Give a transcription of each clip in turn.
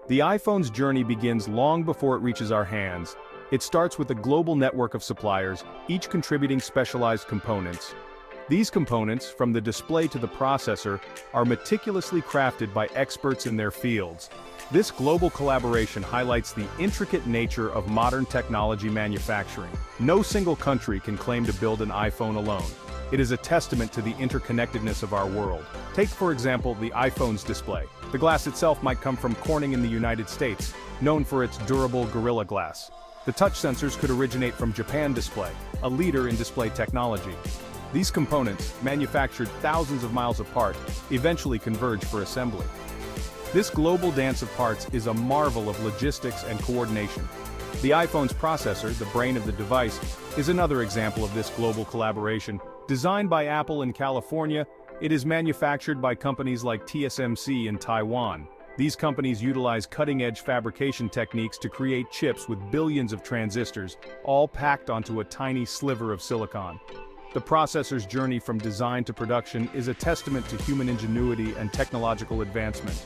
The iPhone's journey begins long before it reaches our hands. It starts with a global network of suppliers, each contributing specialized components. These components, from the display to the processor, are meticulously crafted by experts in their fields. This global collaboration highlights the intricate nature of modern technology manufacturing. No single country can claim to build an iPhone alone. It is a testament to the interconnectedness of our world. Take, for example, the iPhone's display. The glass itself might come from Corning in the United States, known for its durable Gorilla Glass. The touch sensors could originate from Japan Display, a leader in display technology. These components, manufactured thousands of miles apart, eventually converge for assembly. This global dance of parts is a marvel of logistics and coordination. The iPhone's processor, the brain of the device, is another example of this global collaboration. Designed by Apple in California, it is manufactured by companies like TSMC in Taiwan. These companies utilize cutting-edge fabrication techniques to create chips with billions of transistors, all packed onto a tiny sliver of silicon. The processor's journey from design to production is a testament to human ingenuity and technological advancement.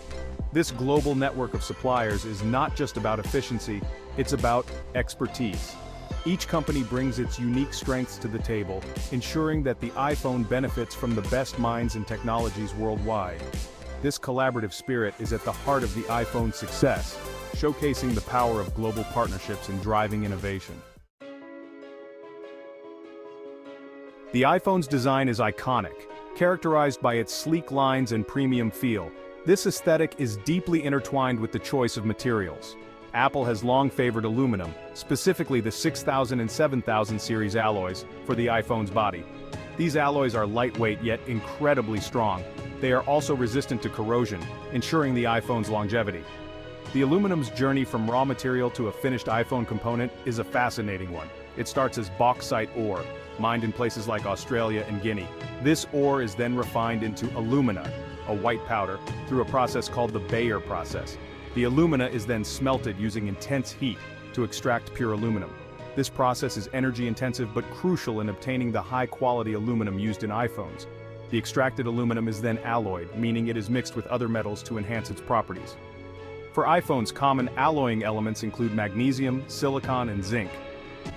This global network of suppliers is not just about efficiency, it's about expertise. Each company brings its unique strengths to the table, ensuring that the iPhone benefits from the best minds and technologies worldwide. This collaborative spirit is at the heart of the iPhone's success, showcasing the power of global partnerships in driving innovation. The iPhone's design is iconic, characterized by its sleek lines and premium feel. This aesthetic is deeply intertwined with the choice of materials. Apple has long favored aluminum, specifically the 6000 and 7000 series alloys, for the iPhone's body. These alloys are lightweight yet incredibly strong. They are also resistant to corrosion, ensuring the iPhone's longevity. The aluminum's journey from raw material to a finished iPhone component is a fascinating one. It starts as bauxite ore, mined in places like Australia and Guinea. This ore is then refined into alumina, a white powder, through a process called the Bayer process. The alumina is then smelted using intense heat to extract pure aluminum. This process is energy-intensive but crucial in obtaining the high-quality aluminum used in iPhones. The extracted aluminum is then alloyed, meaning it is mixed with other metals to enhance its properties. For iPhones, common alloying elements include magnesium, silicon, and zinc.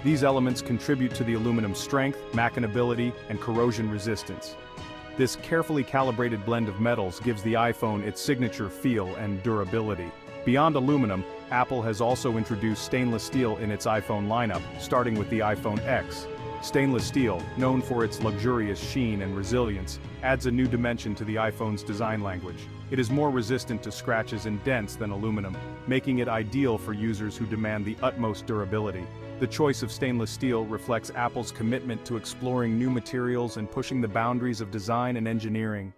These elements contribute to the aluminum's strength, machinability, and corrosion resistance. This carefully calibrated blend of metals gives the iPhone its signature feel and durability. Beyond aluminum, Apple has also introduced stainless steel in its iPhone lineup, starting with the iPhone X. Stainless steel, known for its luxurious sheen and resilience, adds a new dimension to the iPhone's design language. It is more resistant to scratches and dents than aluminum, making it ideal for users who demand the utmost durability. The choice of stainless steel reflects Apple's commitment to exploring new materials and pushing the boundaries of design and engineering.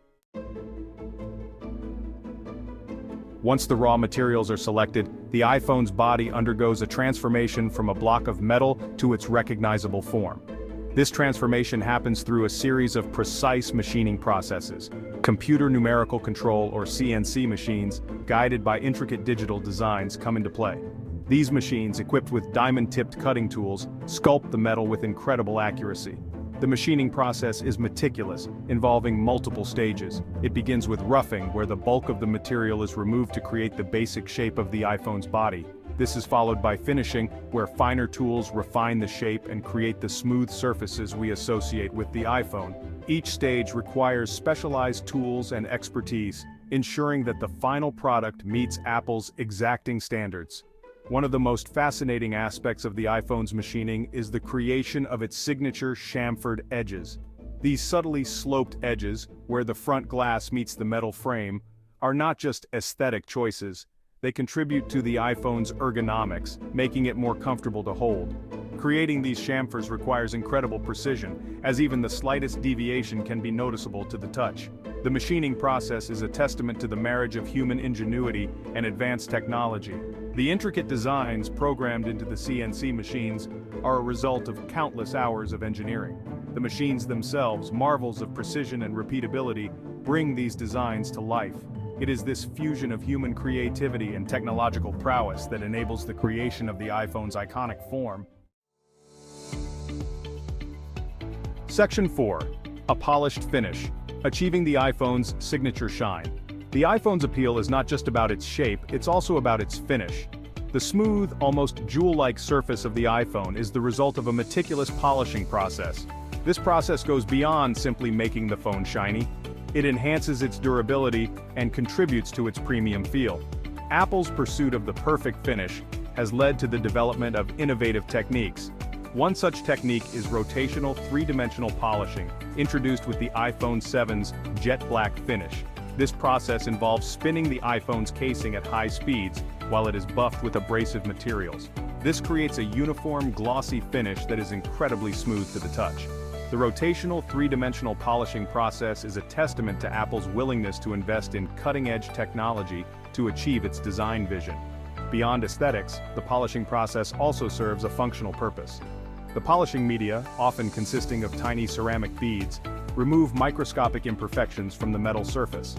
Once the raw materials are selected, the iPhone's body undergoes a transformation from a block of metal to its recognizable form. This transformation happens through a series of precise machining processes. Computer numerical control, or CNC machines, guided by intricate digital designs, come into play. These machines, equipped with diamond-tipped cutting tools, sculpt the metal with incredible accuracy. The machining process is meticulous, involving multiple stages. It begins with roughing, where the bulk of the material is removed to create the basic shape of the iPhone's body. This is followed by finishing, where finer tools refine the shape and create the smooth surfaces we associate with the iPhone. Each stage requires specialized tools and expertise, ensuring that the final product meets Apple's exacting standards. One of the most fascinating aspects of the iPhone's machining is the creation of its signature chamfered edges. These subtly sloped edges, where the front glass meets the metal frame, are not just aesthetic choices. They contribute to the iPhone's ergonomics, making it more comfortable to hold. Creating these chamfers requires incredible precision, as even the slightest deviation can be noticeable to the touch. The machining process is a testament to the marriage of human ingenuity and advanced technology. The intricate designs programmed into the CNC machines are a result of countless hours of engineering. The machines themselves, marvels of precision and repeatability, bring these designs to life. It is this fusion of human creativity and technological prowess that enables the creation of the iPhone's iconic form. Section 4. A polished finish. Achieving the iPhone's signature shine. The iPhone's appeal is not just about its shape, it's also about its finish. The smooth, almost jewel-like surface of the iPhone is the result of a meticulous polishing process. This process goes beyond simply making the phone shiny. It enhances its durability and contributes to its premium feel. Apple's pursuit of the perfect finish has led to the development of innovative techniques. One such technique is rotational three-dimensional polishing, introduced with the iPhone 7's jet black finish. This process involves spinning the iPhone's casing at high speeds while it is buffed with abrasive materials. This creates a uniform, glossy finish that is incredibly smooth to the touch. The rotational three-dimensional polishing process is a testament to Apple's willingness to invest in cutting-edge technology to achieve its design vision. Beyond aesthetics, the polishing process also serves a functional purpose. The polishing media, often consisting of tiny ceramic beads, remove microscopic imperfections from the metal surface.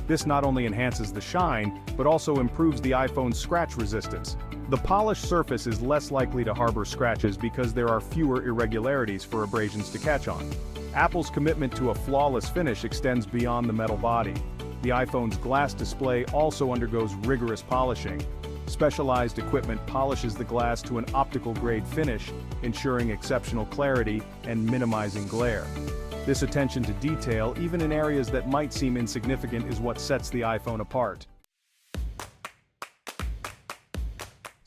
This not only enhances the shine, but also improves the iPhone's scratch resistance. The polished surface is less likely to harbor scratches because there are fewer irregularities for abrasions to catch on. Apple's commitment to a flawless finish extends beyond the metal body. The iPhone's glass display also undergoes rigorous polishing. Specialized equipment polishes the glass to an optical-grade finish, ensuring exceptional clarity and minimizing glare. This attention to detail, even in areas that might seem insignificant, is what sets the iPhone apart.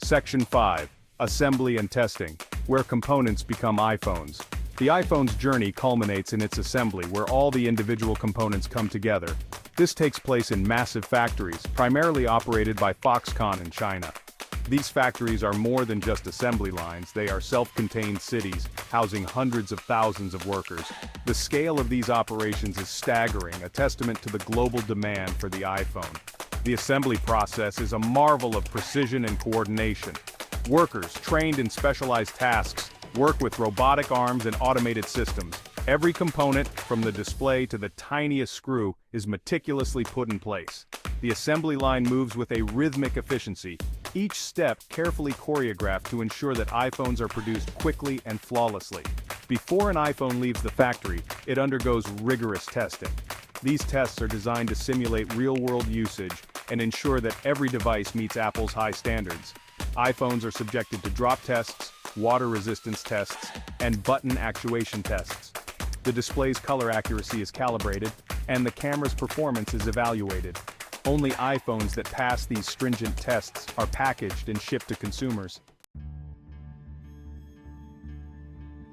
Section 5. Assembly and Testing, where components become iPhones. The iPhone's journey culminates in its assembly, where all the individual components come together. This takes place in massive factories, primarily operated by Foxconn in China. These factories are more than just assembly lines, they are self-contained cities, housing hundreds of thousands of workers. The scale of these operations is staggering, a testament to the global demand for the iPhone. The assembly process is a marvel of precision and coordination. Workers, trained in specialized tasks, work with robotic arms and automated systems. Every component, from the display to the tiniest screw, is meticulously put in place. The assembly line moves with a rhythmic efficiency, each step carefully choreographed to ensure that iPhones are produced quickly and flawlessly. Before an iPhone leaves the factory, it undergoes rigorous testing. These tests are designed to simulate real-world usage and ensure that every device meets Apple's high standards. iPhones are subjected to drop tests, water resistance tests, and button actuation tests. The display's color accuracy is calibrated, and the camera's performance is evaluated. Only iPhones that pass these stringent tests are packaged and shipped to consumers.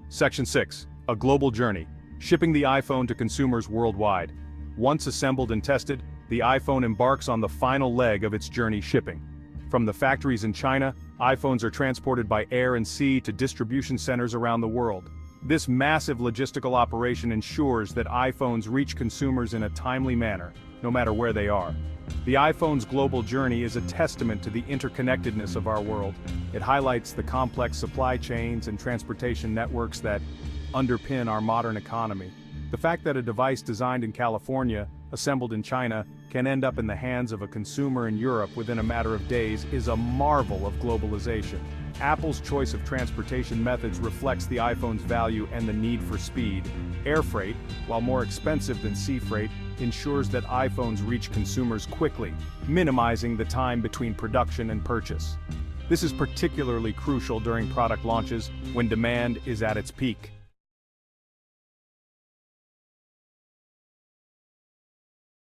Section 6. A global journey, shipping the iPhone to consumers worldwide. Once assembled and tested, the iPhone embarks on the final leg of its journey shipping. From the factories in China, iPhones are transported by air and sea to distribution centers around the world. This massive logistical operation ensures that iPhones reach consumers in a timely manner, no matter where they are. The iPhone's global journey is a testament to the interconnectedness of our world. It highlights the complex supply chains and transportation networks that underpin our modern economy. The fact that a device designed in California, assembled in China, can end up in the hands of a consumer in Europe within a matter of days is a marvel of globalization. Apple's choice of transportation methods reflects the iPhone's value and the need for speed. Air freight, while more expensive than sea freight, ensures that iPhones reach consumers quickly, minimizing the time between production and purchase. This is particularly crucial during product launches when demand is at its peak.